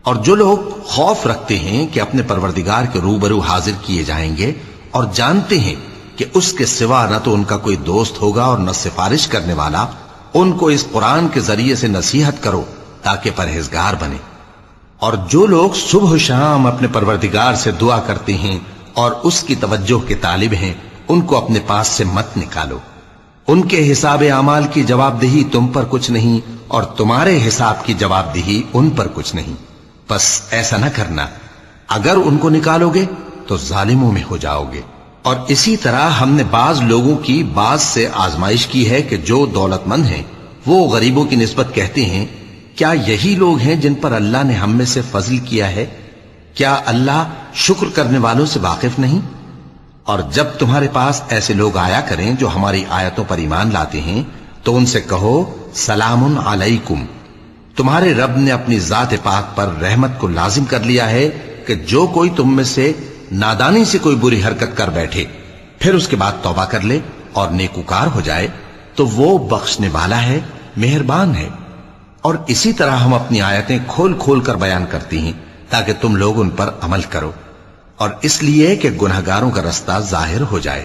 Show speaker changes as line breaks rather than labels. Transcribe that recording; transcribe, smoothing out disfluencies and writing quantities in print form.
اور جو لوگ خوف رکھتے ہیں کہ اپنے پروردگار کے روبرو حاضر کیے جائیں گے اور جانتے ہیں کہ اس کے سوا نہ تو ان کا کوئی دوست ہوگا اور نہ سفارش کرنے والا، ان کو اس قرآن کے ذریعے سے نصیحت کرو تاکہ پرہیزگار بنے۔ اور جو لوگ صبح و شام اپنے پروردگار سے دعا کرتے ہیں اور اس کی توجہ کے طالب ہیں، ان کو اپنے پاس سے مت نکالو۔ ان کے حساب اعمال کی جواب دہی تم پر کچھ نہیں اور تمہارے حساب کی جواب دہی ان پر کچھ نہیں، بس ایسا نہ کرنا۔ اگر ان کو نکالو گے تو ظالموں میں ہو جاؤ گے۔ اور اسی طرح ہم نے بعض لوگوں کی بعض سے آزمائش کی ہے کہ جو دولت مند ہیں وہ غریبوں کی نسبت کہتے ہیں کیا یہی لوگ ہیں جن پر اللہ نے ہم میں سے فضل کیا ہے؟ کیا اللہ شکر کرنے والوں سے واقف نہیں؟ اور جب تمہارے پاس ایسے لوگ آیا کریں جو ہماری آیتوں پر ایمان لاتے ہیں تو ان سے کہو سلام علیکم، تمہارے رب نے اپنی ذات پاک پر رحمت کو لازم کر لیا ہے کہ جو کوئی تم میں سے نادانی سے کوئی بری حرکت کر بیٹھے پھر اس کے بعد توبہ کر لے اور نیکوکار ہو جائے تو وہ بخشنے والا ہے، مہربان ہے۔ اور اسی طرح ہم اپنی آیتیں کھول کھول کر بیان کرتی ہیں تاکہ تم لوگ ان پر عمل کرو، اور اس لیے کہ گنہگاروں کا رستہ ظاہر ہو جائے۔